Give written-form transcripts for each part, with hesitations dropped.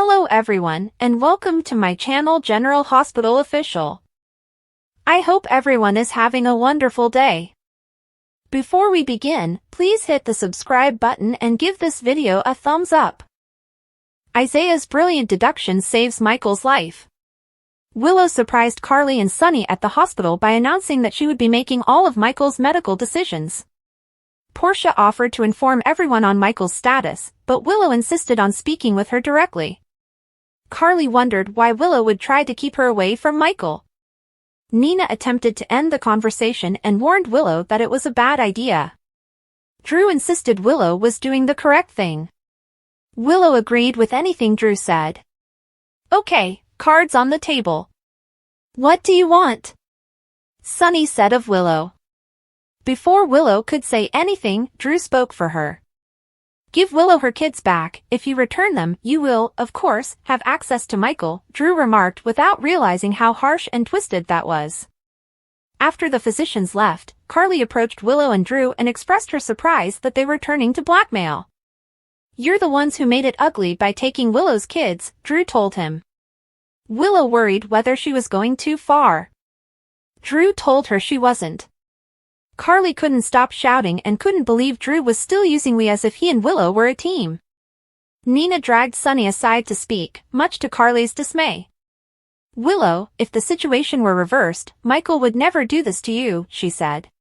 Hello everyone, and welcome to my channel General Hospital Official. I hope everyone is having a wonderful day. Before we begin, please hit the subscribe button and give this video a thumbs up. Isaiah's brilliant deduction saves Michael's life. Willow surprised Carly and Sonny at the hospital by announcing that she would be making all of Michael's medical decisions. Portia offered to inform everyone on Michael's status, but Willow insisted on speaking with her directly. Carly wondered why Willow would try to keep her away from Michael. Nina attempted to end the conversation and warned Willow that it was a bad idea. Drew insisted Willow was doing the correct thing. Willow agreed with anything Drew said. "Okay, cards on the table. What do you want?" Sonny said of Willow. Before Willow could say anything, Drew spoke for her. "Give Willow her kids back. If you return them, you will, of course, have access to Michael," Drew remarked without realizing how harsh and twisted that was. After the physicians left, Carly approached Willow and Drew and expressed her surprise that they were turning to blackmail. "You're the ones who made it ugly by taking Willow's kids," Drew told him. Willow worried whether she was going too far. Drew told her she wasn't. Carly couldn't stop shouting and couldn't believe Drew was still using we as if he and Willow were a team. Nina dragged Sonny aside to speak, much to Carly's dismay. "Willow, if the situation were reversed, Michael would never do this to you," she said.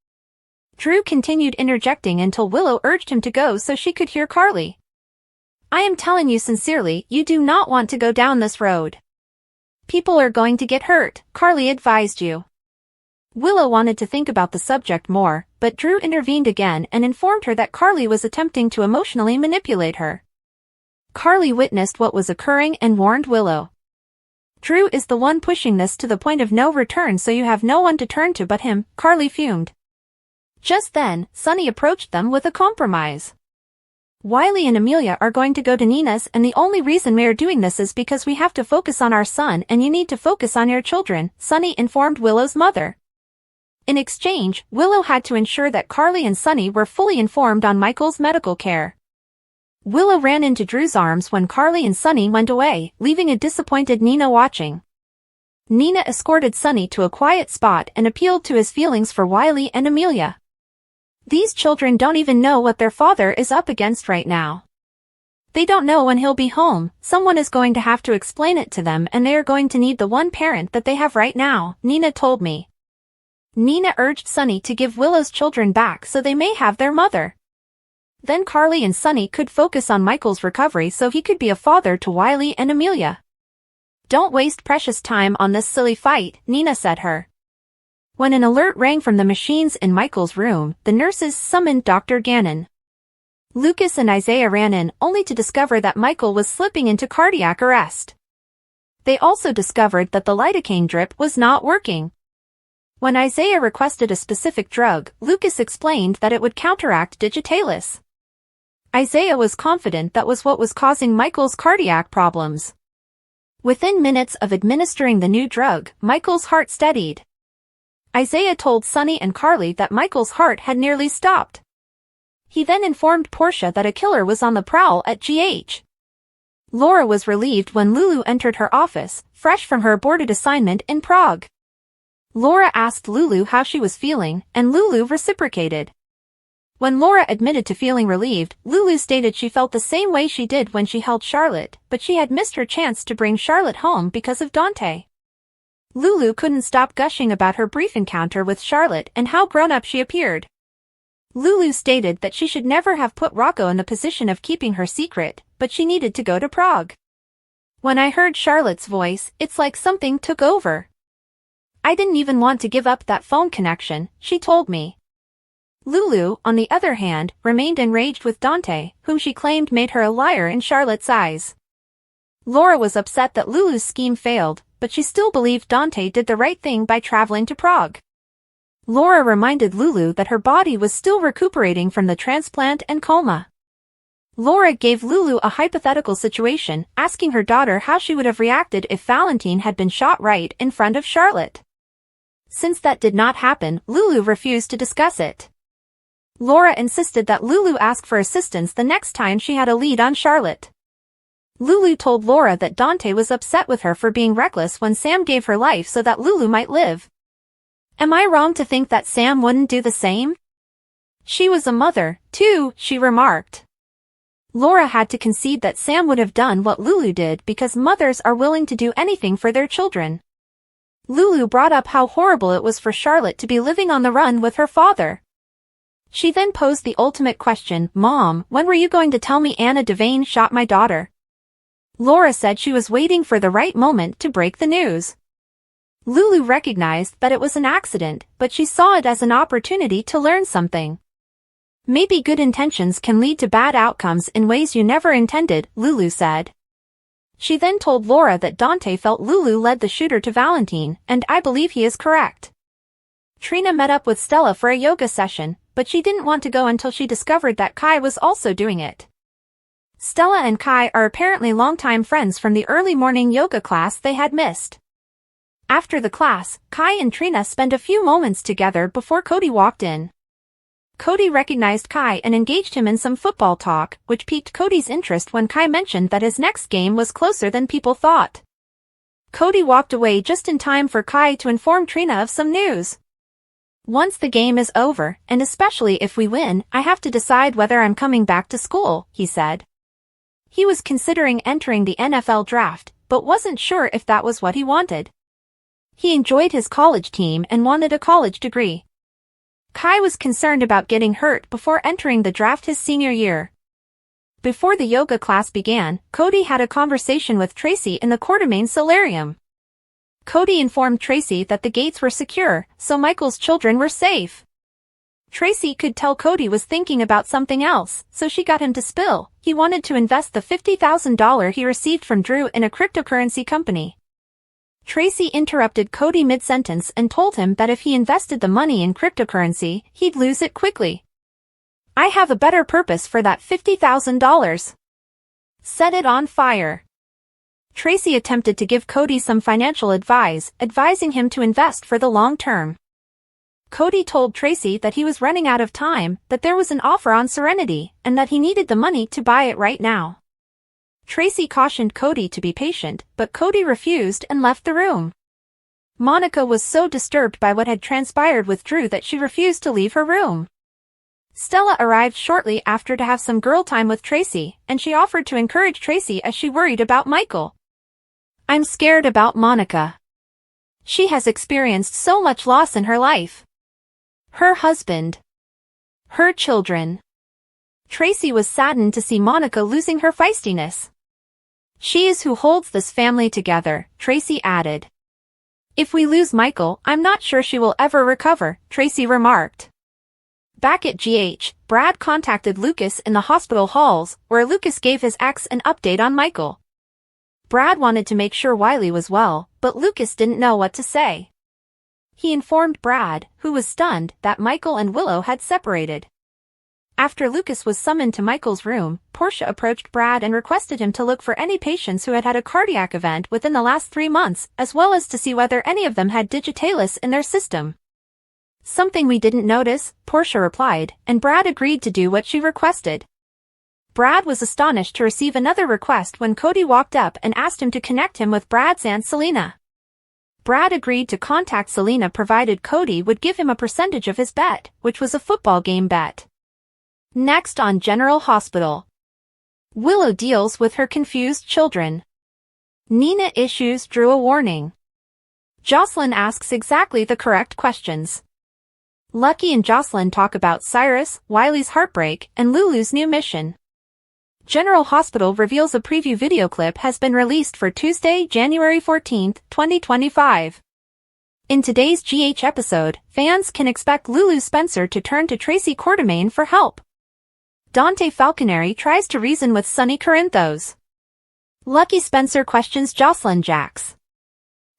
Drew continued interjecting until Willow urged him to go so she could hear Carly. "I am telling you sincerely, you do not want to go down this road. People are going to get hurt," Carly advised you. Willow wanted to think about the subject more, but Drew intervened again and informed her that Carly was attempting to emotionally manipulate her. Carly witnessed what was occurring and warned Willow. "Drew is the one pushing this to the point of no return, so you have no one to turn to but him," Carly fumed. Just then, Sonny approached them with a compromise. "Wiley and Amelia are going to go to Nina's, and the only reason we are doing this is because we have to focus on our son and you need to focus on your children," Sonny informed Willow's mother. In exchange, Willow had to ensure that Carly and Sonny were fully informed on Michael's medical care. Willow ran into Drew's arms when Carly and Sonny went away, leaving a disappointed Nina watching. Nina escorted Sonny to a quiet spot and appealed to his feelings for Wiley and Amelia. These children don't even know what their father is up against right now. They don't know when he'll be home. Someone is going to have to explain it to them and they are going to need the one parent that they have right now, Nina told me. Nina urged Sonny to give Willow's children back so they may have their mother. Then Carly and Sonny could focus on Michael's recovery so he could be a father to Wiley and Amelia. "Don't waste precious time on this silly fight," Nina said her. When an alert rang from the machines in Michael's room, the nurses summoned Dr. Gannon. Lucas and Isaiah ran in, only to discover that Michael was slipping into cardiac arrest. They also discovered that the lidocaine drip was not working. When Isaiah requested a specific drug, Lucas explained that it would counteract digitalis. Isaiah was confident that was what was causing Michael's cardiac problems. Within minutes of administering the new drug, Michael's heart steadied. Isaiah told Sonny and Carly that Michael's heart had nearly stopped. He then informed Portia that a killer was on the prowl at GH. Laura was relieved when Lulu entered her office, fresh from her aborted assignment in Prague. Laura asked Lulu how she was feeling, and Lulu reciprocated. When Laura admitted to feeling relieved, Lulu stated she felt the same way she did when she held Charlotte, but she had missed her chance to bring Charlotte home because of Dante. Lulu couldn't stop gushing about her brief encounter with Charlotte and how grown-up she appeared. Lulu stated that she should never have put Rocco in the position of keeping her secret, but she needed to go to Prague. "When I heard Charlotte's voice, it's like something took over. I didn't even want to give up that phone connection," she told me. Lulu, on the other hand, remained enraged with Dante, whom she claimed made her a liar in Charlotte's eyes. Laura was upset that Lulu's scheme failed, but she still believed Dante did the right thing by traveling to Prague. Laura reminded Lulu that her body was still recuperating from the transplant and coma. Laura gave Lulu a hypothetical situation, asking her daughter how she would have reacted if Valentine had been shot right in front of Charlotte. Since that did not happen, Lulu refused to discuss it. Laura insisted that Lulu ask for assistance the next time she had a lead on Charlotte. Lulu told Laura that Dante was upset with her for being reckless when Sam gave her life so that Lulu might live. Am I wrong to think that Sam wouldn't do the same? She was a mother, too, she remarked. Laura had to concede that Sam would have done what Lulu did because mothers are willing to do anything for their children. Lulu brought up how horrible it was for Charlotte to be living on the run with her father. She then posed the ultimate question, "Mom, when were you going to tell me Anna Devane shot my daughter?" Laura said she was waiting for the right moment to break the news. Lulu recognized that it was an accident, but she saw it as an opportunity to learn something. Maybe good intentions can lead to bad outcomes in ways you never intended, Lulu said. She then told Laura that Dante felt Lulu led the shooter to Valentine, and I believe he is correct. Trina met up with Stella for a yoga session, but she didn't want to go until she discovered that Kai was also doing it. Stella and Kai are apparently longtime friends from the early morning yoga class they had missed. After the class, Kai and Trina spent a few moments together before Cody walked in. Cody recognized Kai and engaged him in some football talk, which piqued Cody's interest when Kai mentioned that his next game was closer than people thought. Cody walked away just in time for Kai to inform Trina of some news. Once the game is over, and especially if we win, I have to decide whether I'm coming back to school, he said. He was considering entering the NFL draft, but wasn't sure if that was what he wanted. He enjoyed his college team and wanted a college degree. Kai was concerned about getting hurt before entering the draft his senior year. Before the yoga class began, Cody had a conversation with Tracy in the Quartermain solarium. Cody informed Tracy that the gates were secure, so Michael's children were safe. Tracy could tell Cody was thinking about something else, so she got him to spill. He wanted to invest the $50,000 he received from Drew in a cryptocurrency company. Tracy interrupted Cody mid-sentence and told him that if he invested the money in cryptocurrency, he'd lose it quickly. I have a better purpose for that $50,000. Set it on fire. Tracy attempted to give Cody some financial advice, advising him to invest for the long term. Cody told Tracy that he was running out of time, that there was an offer on Serenity, and that he needed the money to buy it right now. Tracy cautioned Cody to be patient, but Cody refused and left the room. Monica was so disturbed by what had transpired with Drew that she refused to leave her room. Stella arrived shortly after to have some girl time with Tracy, and she offered to encourage Tracy as she worried about Michael. I'm scared about Monica. She has experienced so much loss in her life. Her husband. Her children. Tracy was saddened to see Monica losing her feistiness. She is who holds this family together, Tracy added. If we lose Michael, I'm not sure she will ever recover, Tracy remarked. Back at GH, Brad contacted Lucas in the hospital halls, where Lucas gave his ex an update on Michael. Brad wanted to make sure Wiley was well, but Lucas didn't know what to say. He informed Brad, who was stunned, that Michael and Willow had separated. After Lucas was summoned to Michael's room, Portia approached Brad and requested him to look for any patients who had had a cardiac event within the last 3 months, as well as to see whether any of them had digitalis in their system. Something we didn't notice, Portia replied, and Brad agreed to do what she requested. Brad was astonished to receive another request when Cody walked up and asked him to connect him with Brad's aunt Selena. Brad agreed to contact Selena provided Cody would give him a percentage of his bet, which was a football game bet. Next on General Hospital. Willow deals with her confused children. Nina issues Drew a warning. Jocelyn asks exactly the correct questions. Lucky and Jocelyn talk about Cyrus, Wiley's heartbreak, and Lulu's new mission. General Hospital reveals a preview video clip has been released for Tuesday, January 14, 2025. In today's GH episode, fans can expect Lulu Spencer to turn to Tracy Quartermain for help. Dante Falconeri tries to reason with Sonny Corinthos. Lucky Spencer questions Jocelyn Jax.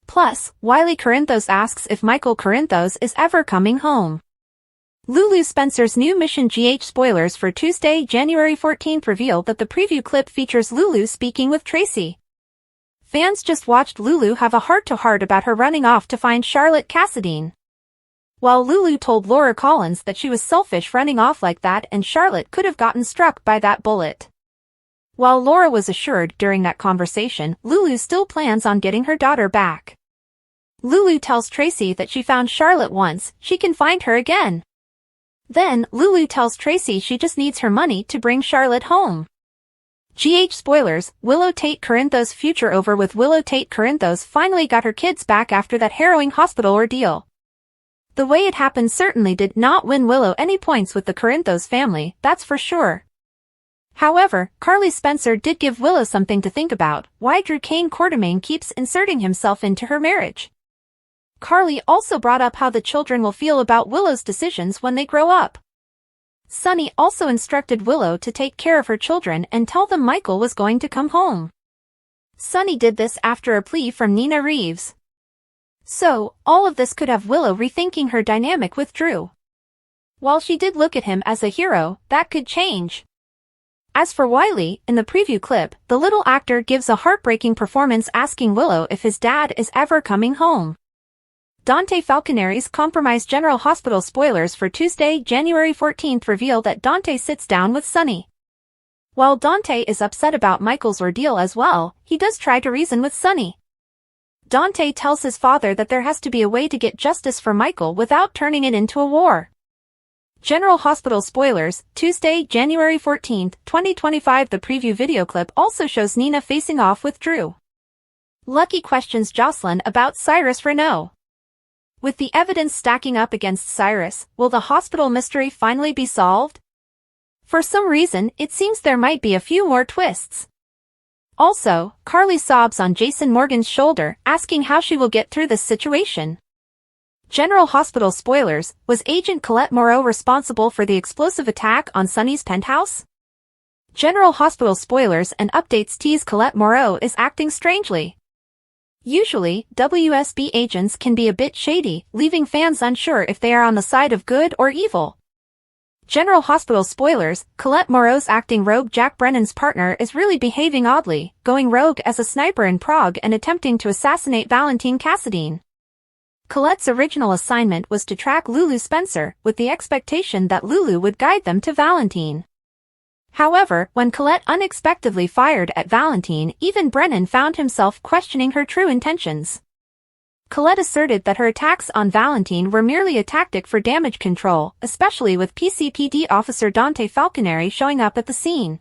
Plus, Wiley Corinthos asks if Michael Corinthos is ever coming home. Lulu Spencer's new mission. GH spoilers for Tuesday, January 14th reveal that the preview clip features Lulu speaking with Tracy. Fans just watched Lulu have a heart-to-heart about her running off to find Charlotte Cassadine. While Lulu told Laura Collins that she was selfish running off like that and Charlotte could have gotten struck by that bullet. While Laura was assured during that conversation, Lulu still plans on getting her daughter back. Lulu tells Tracy that she found Charlotte once, she can find her again. Then, Lulu tells Tracy she just needs her money to bring Charlotte home. GH spoilers, Willow Tate Corinthos future over with Willow Tate Corinthos finally got her kids back after that harrowing hospital ordeal. The way it happened certainly did not win Willow any points with the Corinthos family, that's for sure. However, Carly Spencer did give Willow something to think about, why Drew Kane Quartermain keeps inserting himself into her marriage. Carly also brought up how the children will feel about Willow's decisions when they grow up. Sonny also instructed Willow to take care of her children and tell them Michael was going to come home. Sonny did this after a plea from Nina Reeves. So, all of this could have Willow rethinking her dynamic with Drew. While she did look at him as a hero, that could change. As for Wiley, in the preview clip, the little actor gives a heartbreaking performance asking Willow if his dad is ever coming home. Dante Falconeri's Compromise General Hospital spoilers for Tuesday, January 14th reveal that Dante sits down with Sonny. While Dante is upset about Michael's ordeal as well, he does try to reason with Sonny. Dante tells his father that there has to be a way to get justice for Michael without turning it into a war. General Hospital spoilers, Tuesday, January 14th, 2025. The preview video clip also shows Nina facing off with Drew. Lucky questions Jocelyn about Cyrus Renault. With the evidence stacking up against Cyrus, will the hospital mystery finally be solved? For some reason, it seems there might be a few more twists. Also, Carly sobs on Jason Morgan's shoulder, asking how she will get through this situation. General Hospital spoilers, was Agent Colette Moreau responsible for the explosive attack on Sonny's penthouse? General Hospital spoilers and updates tease Colette Moreau is acting strangely. Usually, WSB agents can be a bit shady, leaving fans unsure if they are on the side of good or evil. General Hospital spoilers, Colette Moreau's acting rogue Jack Brennan's partner is really behaving oddly, going rogue as a sniper in Prague and attempting to assassinate Valentine Cassadine. Colette's original assignment was to track Lulu Spencer, with the expectation that Lulu would guide them to Valentine. However, when Colette unexpectedly fired at Valentine, even Brennan found himself questioning her true intentions. Colette asserted that her attacks on Valentine were merely a tactic for damage control, especially with PCPD officer Dante Falconeri showing up at the scene.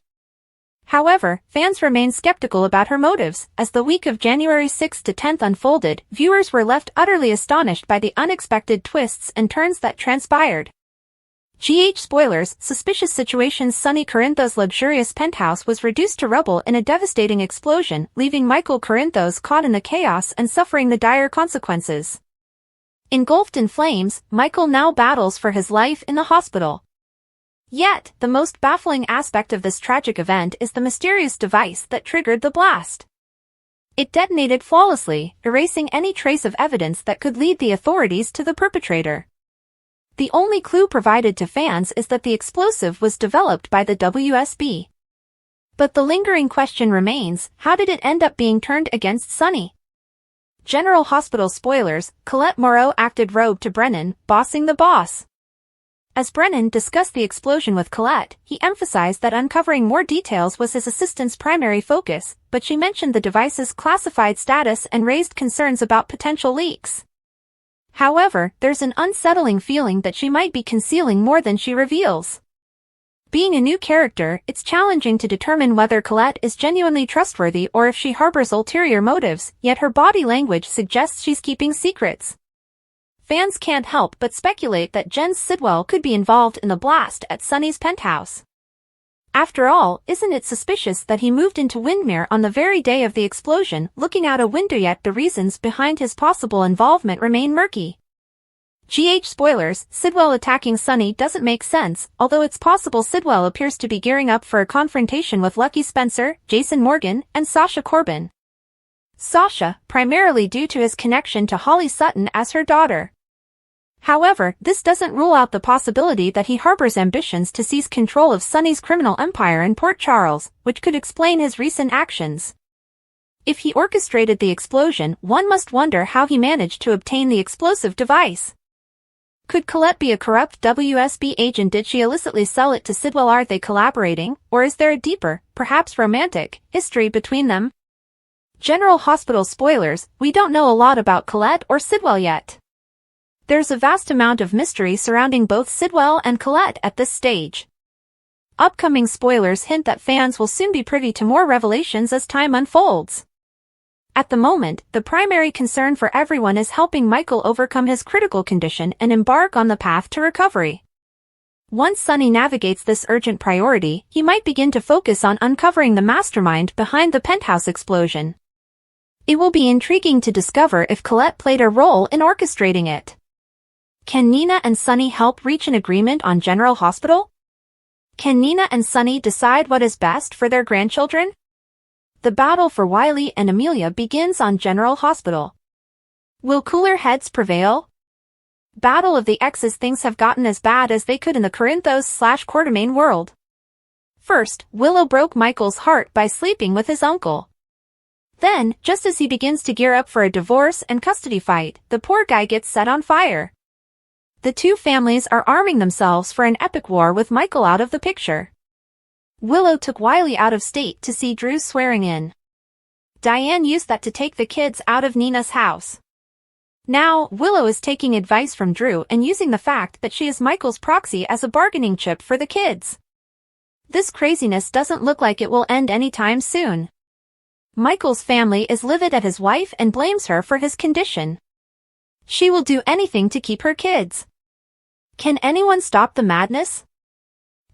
However, fans remained skeptical about her motives. As the week of January 6 to 10 unfolded, viewers were left utterly astonished by the unexpected twists and turns that transpired. GH spoilers, suspicious situations. Sonny Corinthos' luxurious penthouse was reduced to rubble in a devastating explosion, leaving Michael Corinthos caught in the chaos and suffering the dire consequences. Engulfed in flames, Michael now battles for his life in the hospital. Yet, the most baffling aspect of this tragic event is the mysterious device that triggered the blast. It detonated flawlessly, erasing any trace of evidence that could lead the authorities to the perpetrator. The only clue provided to fans is that the explosive was developed by the WSB. But the lingering question remains, how did it end up being turned against Sonny? General Hospital spoilers, Colette Moreau acted rogue to Brennan, bossing the boss. As Brennan discussed the explosion with Colette, he emphasized that uncovering more details was his assistant's primary focus, but she mentioned the device's classified status and raised concerns about potential leaks. However, there's an unsettling feeling that she might be concealing more than she reveals. Being a new character, it's challenging to determine whether Colette is genuinely trustworthy or if she harbors ulterior motives, yet her body language suggests she's keeping secrets. Fans can't help but speculate that Jens Sidwell could be involved in the blast at Sonny's penthouse. After all, isn't it suspicious that he moved into Windermere on the very day of the explosion, looking out a window? Yet the reasons behind his possible involvement remain murky. GH spoilers, Sidwell attacking Sonny doesn't make sense, although it's possible Sidwell appears to be gearing up for a confrontation with Lucky Spencer, Jason Morgan, and Sasha Corbin. Sasha, primarily due to his connection to Holly Sutton as her daughter. However, this doesn't rule out the possibility that he harbors ambitions to seize control of Sonny's criminal empire in Port Charles, which could explain his recent actions. If he orchestrated the explosion, one must wonder how he managed to obtain the explosive device. Could Colette be a corrupt WSB agent? Did she illicitly sell it to Sidwell? Are they collaborating, or is there a deeper, perhaps romantic, history between them? General Hospital spoilers, we don't know a lot about Colette or Sidwell yet. There's a vast amount of mystery surrounding both Sidwell and Colette at this stage. Upcoming spoilers hint that fans will soon be privy to more revelations as time unfolds. At the moment, the primary concern for everyone is helping Michael overcome his critical condition and embark on the path to recovery. Once Sonny navigates this urgent priority, he might begin to focus on uncovering the mastermind behind the penthouse explosion. It will be intriguing to discover if Colette played a role in orchestrating it. Can Nina and Sonny help reach an agreement on General Hospital? Can Nina and Sonny decide what is best for their grandchildren? The battle for Wiley and Amelia begins on General Hospital. Will cooler heads prevail? Battle of the Exes. Things have gotten as bad as they could in the Corinthos/Quartermain world. First, Willow broke Michael's heart by sleeping with his uncle. Then, just as he begins to gear up for a divorce and custody fight, the poor guy gets set on fire. The two families are arming themselves for an epic war with Michael out of the picture. Willow took Wiley out of state to see Drew's swearing in. Diane used that to take the kids out of Nina's house. Now, Willow is taking advice from Drew and using the fact that she is Michael's proxy as a bargaining chip for the kids. This craziness doesn't look like it will end anytime soon. Michael's family is livid at his wife and blames her for his condition. She will do anything to keep her kids. Can anyone stop the madness?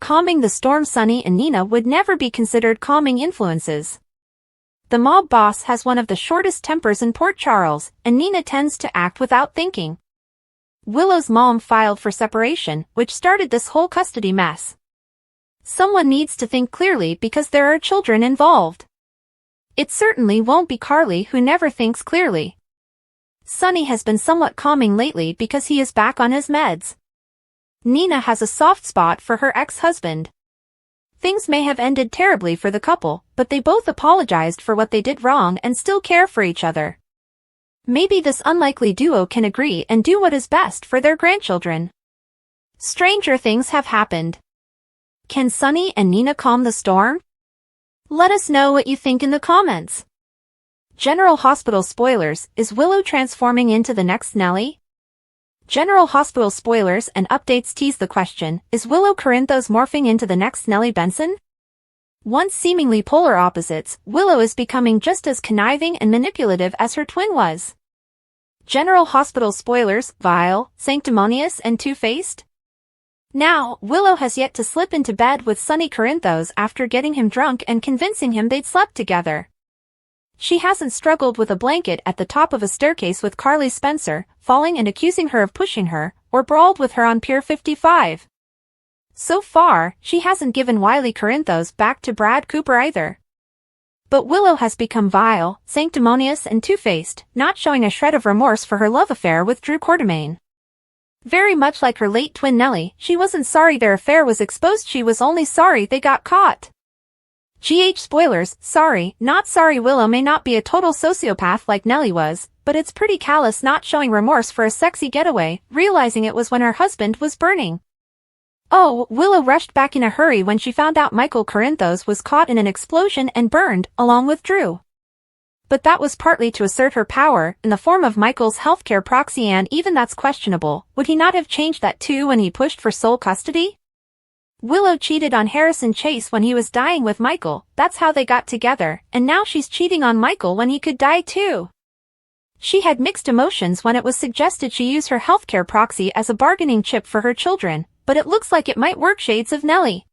Calming the storm. Sonny and Nina would never be considered calming influences. The mob boss has one of the shortest tempers in Port Charles, and Nina tends to act without thinking. Willow's mom filed for separation, which started this whole custody mess. Someone needs to think clearly because there are children involved. It certainly won't be Carly, who never thinks clearly. Sonny has been somewhat calming lately because he is back on his meds. Nina has a soft spot for her ex-husband. Things may have ended terribly for the couple, but they both apologized for what they did wrong and still care for each other. Maybe this unlikely duo can agree and do what is best for their grandchildren. Stranger things have happened. Can Sonny and Nina calm the storm? Let us know what you think in the comments. General Hospital spoilers, is Willow transforming into the next Nellie? General Hospital spoilers and updates tease the question, is Willow Corinthos morphing into the next Nellie Benson? Once seemingly polar opposites, Willow is becoming just as conniving and manipulative as her twin was. General Hospital spoilers, vile, sanctimonious and two-faced? Now, Willow has yet to slip into bed with Sonny Corinthos after getting him drunk and convincing him they'd slept together. She hasn't struggled with a blanket at the top of a staircase with Carly Spencer, falling and accusing her of pushing her, or brawled with her on Pier 55. So far, she hasn't given Wiley Corinthos back to Brad Cooper either. But Willow has become vile, sanctimonious and two-faced, not showing a shred of remorse for her love affair with Drew Quartermain. Very much like her late twin Nellie, she wasn't sorry their affair was exposed, she was only sorry they got caught. GH spoilers, sorry, not sorry. Willow may not be a total sociopath like Nellie was, but it's pretty callous not showing remorse for a sexy getaway, realizing it was when her husband was burning. Oh, Willow rushed back in a hurry when she found out Michael Corinthos was caught in an explosion and burned, along with Drew. But that was partly to assert her power, in the form of Michael's healthcare proxy, and even that's questionable. Would he not have changed that too when he pushed for sole custody? Willow cheated on Harrison Chase when he was dying with Michael, that's how they got together, and now she's cheating on Michael when he could die too. She had mixed emotions when it was suggested she use her healthcare proxy as a bargaining chip for her children, but it looks like it might work. Shades of Nellie.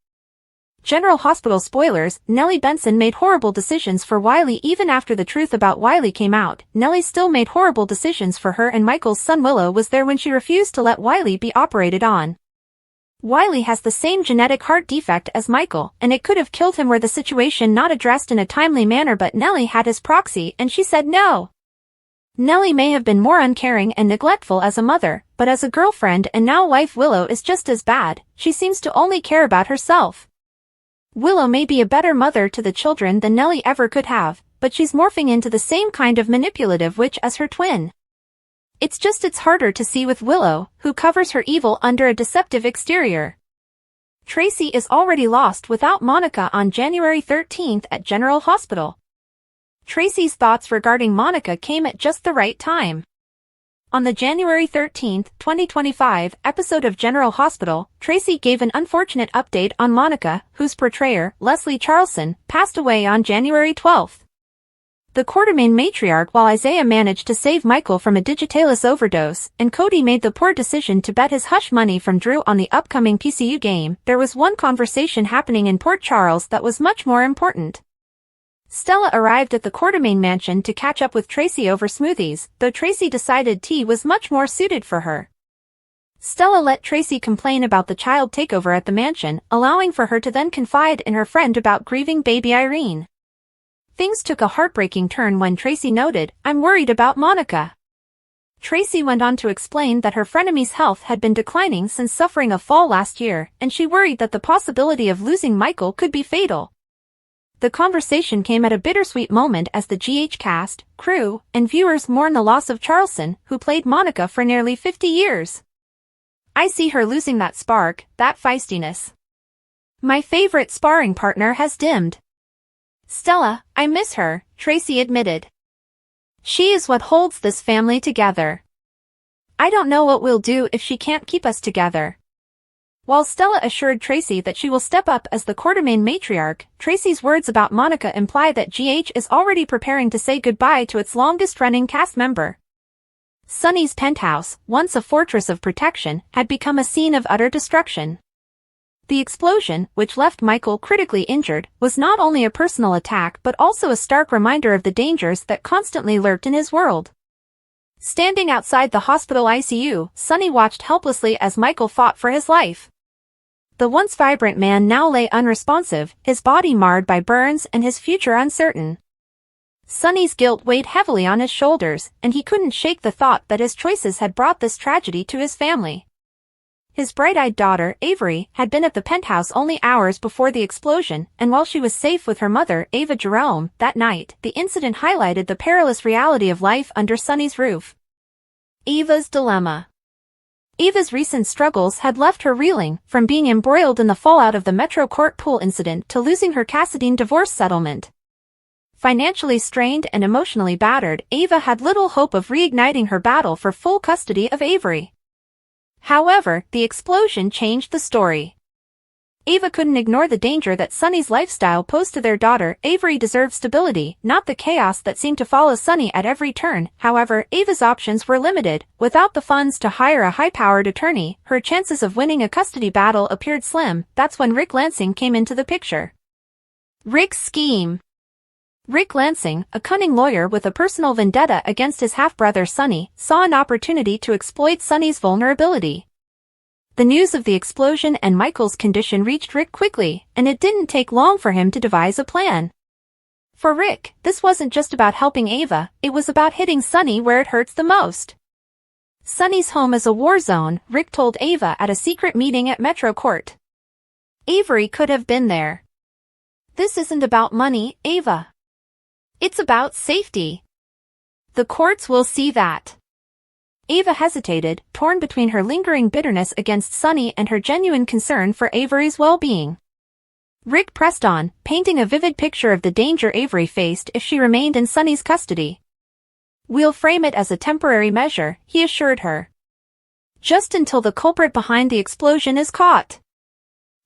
General Hospital spoilers, Nellie Benson made horrible decisions for Wiley. Even after the truth about Wiley came out, Nellie still made horrible decisions for her and Michael's son. Willow was there when she refused to let Wiley be operated on. Wiley has the same genetic heart defect as Michael, and it could have killed him were the situation not addressed in a timely manner, but Nellie had his proxy and she said no. Nellie may have been more uncaring and neglectful as a mother, but as a girlfriend and now wife, Willow is just as bad. She seems to only care about herself. Willow may be a better mother to the children than Nellie ever could have, but she's morphing into the same kind of manipulative witch as her twin. It's harder to see with Willow, who covers her evil under a deceptive exterior. Tracy is already lost without Monica on January 13th at General Hospital. Tracy's thoughts regarding Monica came at just the right time. On the January 13, 2025 episode of General Hospital, Tracy gave an unfortunate update on Monica, whose portrayer, Leslie Charleson, passed away on January 12. The Quartermaine matriarch, while Isaiah managed to save Michael from a digitalis overdose, and Cody made the poor decision to bet his hush money from Drew on the upcoming PCU game, there was one conversation happening in Port Charles that was much more important. Stella arrived at the Quartermaine mansion to catch up with Tracy over smoothies, though Tracy decided tea was much more suited for her. Stella let Tracy complain about the child takeover at the mansion, allowing for her to then confide in her friend about grieving baby Irene. Things took a heartbreaking turn when Tracy noted, "I'm worried about Monica." Tracy went on to explain that her frenemy's health had been declining since suffering a fall last year, and she worried that the possibility of losing Michael could be fatal. The conversation came at a bittersweet moment as the GH cast, crew, and viewers mourn the loss of Charleson, who played Monica for nearly 50 years. "I see her losing that spark, that feistiness. My favorite sparring partner has dimmed. Stella, I miss her," Tracy admitted. "She is what holds this family together. I don't know what we'll do if she can't keep us together." While Stella assured Tracy that she will step up as the Quartermaine matriarch, Tracy's words about Monica imply that GH is already preparing to say goodbye to its longest-running cast member. Sonny's penthouse, once a fortress of protection, had become a scene of utter destruction. The explosion, which left Michael critically injured, was not only a personal attack but also a stark reminder of the dangers that constantly lurked in his world. Standing outside the hospital ICU, Sonny watched helplessly as Michael fought for his life. The once vibrant man now lay unresponsive, his body marred by burns and his future uncertain. Sonny's guilt weighed heavily on his shoulders, and he couldn't shake the thought that his choices had brought this tragedy to his family. His bright-eyed daughter, Avery, had been at the penthouse only hours before the explosion, and while she was safe with her mother, Ava Jerome, that night, the incident highlighted the perilous reality of life under Sonny's roof. Ava's dilemma. Ava's recent struggles had left her reeling, from being embroiled in the fallout of the Metro Court pool incident to losing her Cassadine divorce settlement. Financially strained and emotionally battered, Ava had little hope of reigniting her battle for full custody of Avery. However, the explosion changed the story. Ava couldn't ignore the danger that Sonny's lifestyle posed to their daughter. Avery deserved stability, not the chaos that seemed to follow Sonny at every turn. However, Ava's options were limited. Without the funds to hire a high-powered attorney, her chances of winning a custody battle appeared slim. That's when Rick Lansing came into the picture. Rick's scheme. Rick Lansing, a cunning lawyer with a personal vendetta against his half-brother Sonny, saw an opportunity to exploit Sonny's vulnerability. The news of the explosion and Michael's condition reached Rick quickly, and it didn't take long for him to devise a plan. For Rick, this wasn't just about helping Ava, it was about hitting Sonny where it hurts the most. Sonny's home is a war zone, Rick told Ava at a secret meeting at Metro Court. Avery could have been there. "This isn't about money, Ava. It's about safety. The courts will see that." Ava hesitated, torn between her lingering bitterness against Sonny and her genuine concern for Avery's well-being. Rick pressed on, painting a vivid picture of the danger Avery faced if she remained in Sonny's custody. "We'll frame it as a temporary measure," he assured her. "Just until the culprit behind the explosion is caught.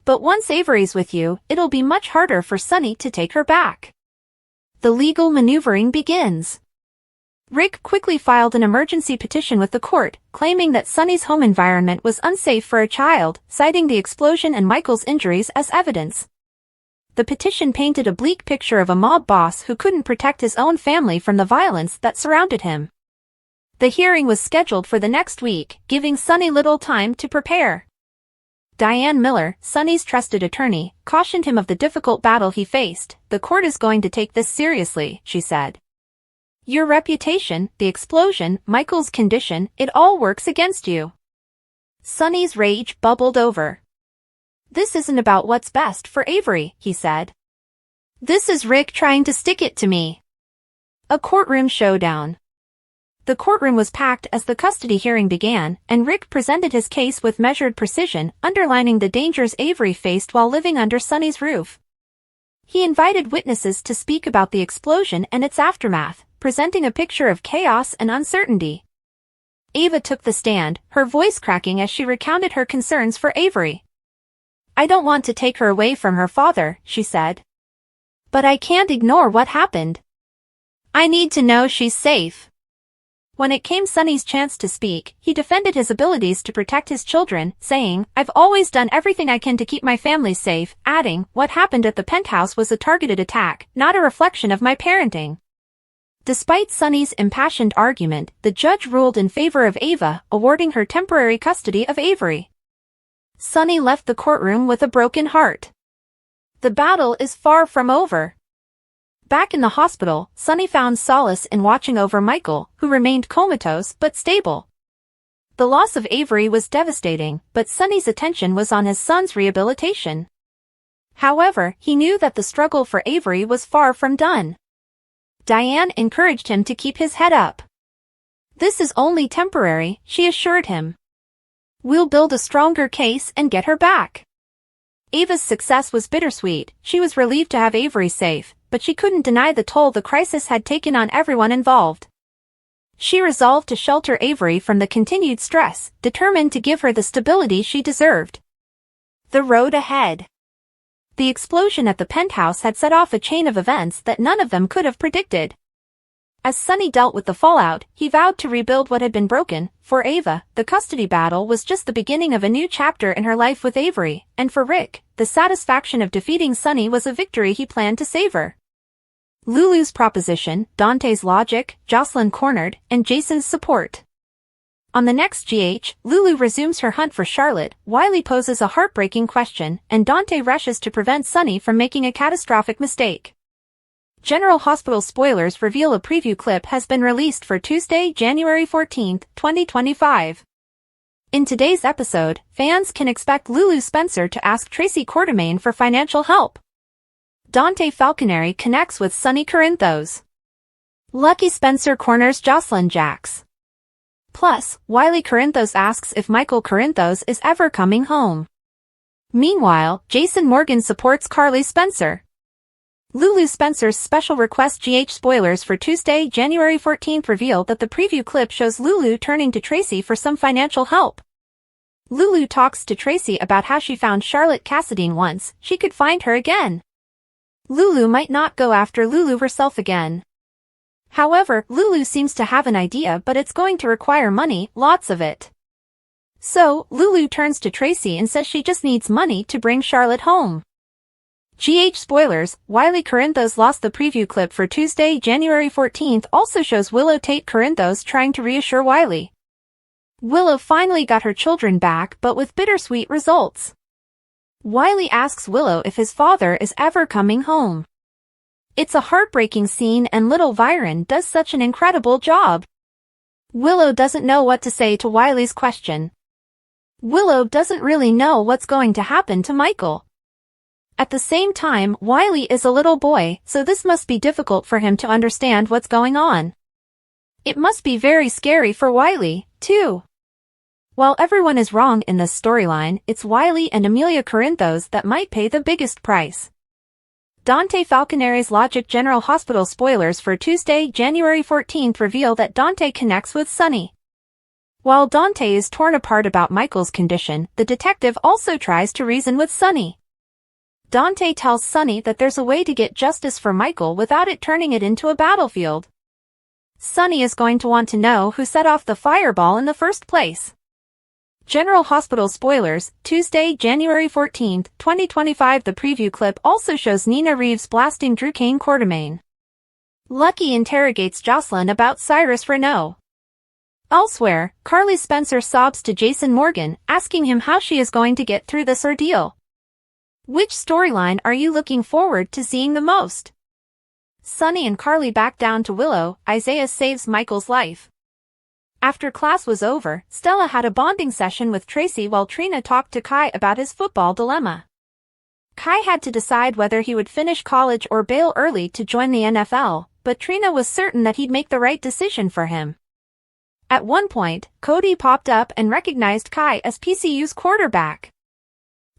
But once Avery's with you, it'll be much harder for Sonny to take her back." The legal maneuvering begins. Rick quickly filed an emergency petition with the court, claiming that Sonny's home environment was unsafe for a child, citing the explosion and Michael's injuries as evidence. The petition painted a bleak picture of a mob boss who couldn't protect his own family from the violence that surrounded him. The hearing was scheduled for the next week, giving Sonny little time to prepare. Diane Miller, Sonny's trusted attorney, cautioned him of the difficult battle he faced. "The court is going to take this seriously," she said. "Your reputation, the explosion, Michael's condition, it all works against you." Sonny's rage bubbled over. "This isn't about what's best for Avery," he said. "This is Rick trying to stick it to me." A courtroom showdown. The courtroom was packed as the custody hearing began, and Rick presented his case with measured precision, underlining the dangers Avery faced while living under Sonny's roof. He invited witnesses to speak about the explosion and its aftermath, presenting a picture of chaos and uncertainty. Ava took the stand, her voice cracking as she recounted her concerns for Avery. "I don't want to take her away from her father," she said. "But I can't ignore what happened. I need to know she's safe." When it came Sonny's chance to speak, he defended his abilities to protect his children, saying, "I've always done everything I can to keep my family safe," adding, "What happened at the penthouse was a targeted attack, not a reflection of my parenting." Despite Sonny's impassioned argument, the judge ruled in favor of Ava, awarding her temporary custody of Avery. Sonny left the courtroom with a broken heart. The battle is far from over. Back in the hospital, Sonny found solace in watching over Michael, who remained comatose but stable. The loss of Avery was devastating, but Sonny's attention was on his son's rehabilitation. However, he knew that the struggle for Avery was far from done. Diane encouraged him to keep his head up. "This is only temporary," she assured him. "We'll build a stronger case and get her back." Ava's success was bittersweet. She was relieved to have Avery safe, but she couldn't deny the toll the crisis had taken on everyone involved. She resolved to shelter Avery from the continued stress, determined to give her the stability she deserved. The road ahead. The explosion at the penthouse had set off a chain of events that none of them could have predicted. As Sonny dealt with the fallout, he vowed to rebuild what had been broken. For Ava, the custody battle was just the beginning of a new chapter in her life with Avery, and for Rick, the satisfaction of defeating Sonny was a victory he planned to savor. Lulu's proposition, Dante's logic, Jocelyn cornered, and Jason's support. On the next GH, Lulu resumes her hunt for Charlotte, Wiley poses a heartbreaking question, and Dante rushes to prevent Sonny from making a catastrophic mistake. General Hospital spoilers reveal a preview clip has been released for Tuesday, January 14, 2025. In today's episode, fans can expect Lulu Spencer to ask Tracy Quartermaine for financial help. Dante Falconeri connects with Sonny Corinthos. Lucky Spencer corners Jocelyn Jax. Plus, Wiley Corinthos asks if Michael Corinthos is ever coming home. Meanwhile, Jason Morgan supports Carly Spencer. Lulu Spencer's special request GH spoilers for Tuesday, January 14th reveal that the preview clip shows Lulu turning to Tracy for some financial help. Lulu talks to Tracy about how she found Charlotte Cassadine once she could find her again. Lulu might not go after Lulu herself again. However, Lulu seems to have an idea, but it's going to require money, lots of it. So, Lulu turns to Tracy and says she just needs money to bring Charlotte home. GH spoilers, Wiley Corinthos lost. The preview clip for Tuesday, January 14th also shows Willow Tate Corinthos trying to reassure Wiley. Willow finally got her children back, but with bittersweet results. Wiley asks Willow if his father is ever coming home. It's a heartbreaking scene and little Viren does such an incredible job. Willow doesn't know what to say to Wiley's question. Willow doesn't really know what's going to happen to Michael. At the same time, Wiley is a little boy, so this must be difficult for him to understand what's going on. It must be very scary for Wiley, too. While everyone is wrong in this storyline, it's Wiley and Amelia Corinthos that might pay the biggest price. Dante Falconeri's Logic General Hospital spoilers for Tuesday, January 14th reveal that Dante connects with Sonny. While Dante is torn apart about Michael's condition, the detective also tries to reason with Sonny. Dante tells Sonny that there's a way to get justice for Michael without it turning it into a battlefield. Sonny is going to want to know who set off the fireball in the first place. General Hospital spoilers, Tuesday, January 14th, 2025. The preview clip also shows Nina Reeves blasting Drew Kane Quartermaine. Lucky interrogates Jocelyn about Cyrus Renault. Elsewhere, Carly Spencer sobs to Jason Morgan, asking him how she is going to get through this ordeal. Which storyline are you looking forward to seeing the most? Sonny and Carly back down to Willow. Isaiah saves Michael's life. After class was over, Stella had a bonding session with Tracy while Trina talked to Kai about his football dilemma. Kai had to decide whether he would finish college or bail early to join the NFL, but Trina was certain that he'd make the right decision for him. At one point, Cody popped up and recognized Kai as PCU's quarterback.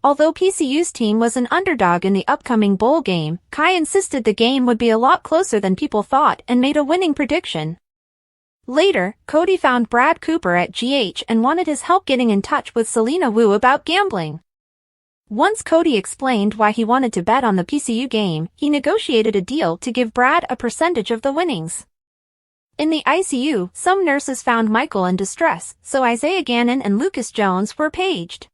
Although PCU's team was an underdog in the upcoming bowl game, Kai insisted the game would be a lot closer than people thought and made a winning prediction. Later, Cody found Brad Cooper at GH and wanted his help getting in touch with Selena Wu about gambling. Once Cody explained why he wanted to bet on the PCU game, he negotiated a deal to give Brad a percentage of the winnings. In the ICU, some nurses found Michael in distress, so Isaiah Gannon and Lucas Jones were paged.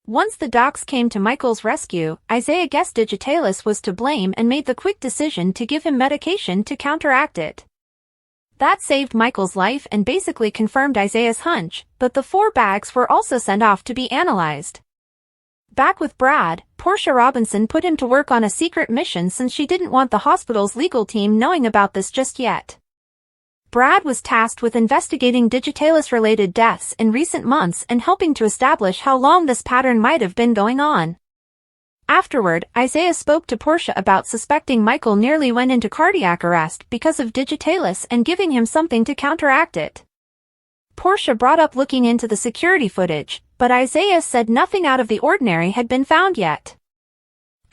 Once the docs came to Michael's rescue, Isaiah guessed Digitalis was to blame and made the quick decision to give him medication to counteract it. That saved Michael's life and basically confirmed Isaiah's hunch, but the 4 bags were also sent off to be analyzed. Back with Brad, Portia Robinson put him to work on a secret mission since she didn't want the hospital's legal team knowing about this just yet. Brad was tasked with investigating Digitalis-related deaths in recent months and helping to establish how long this pattern might have been going on. Afterward, Isaiah spoke to Portia about suspecting Michael nearly went into cardiac arrest because of Digitalis and giving him something to counteract it. Portia brought up looking into the security footage, but Isaiah said nothing out of the ordinary had been found yet.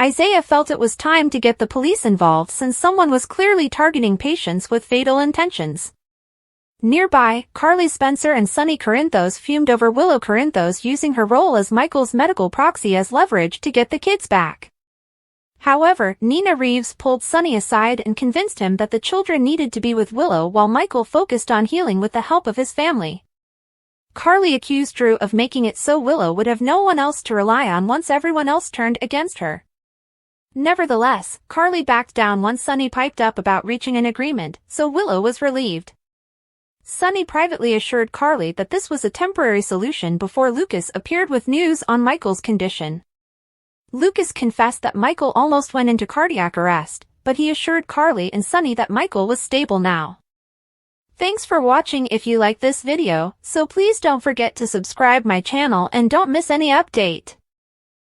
Isaiah felt it was time to get the police involved since someone was clearly targeting patients with fatal intentions. Nearby, Carly Spencer and Sonny Corinthos fumed over Willow Corinthos using her role as Michael's medical proxy as leverage to get the kids back. However, Nina Reeves pulled Sonny aside and convinced him that the children needed to be with Willow while Michael focused on healing with the help of his family. Carly accused Drew of making it so Willow would have no one else to rely on once everyone else turned against her. Nevertheless, Carly backed down once Sonny piped up about reaching an agreement, so Willow was relieved. Sonny privately assured Carly that this was a temporary solution before Lucas appeared with news on Michael's condition. Lucas confessed that Michael almost went into cardiac arrest, but he assured Carly and Sonny that Michael was stable now. Thanks for watching. If you like this video, so please don't forget to subscribe my channel and don't miss any update.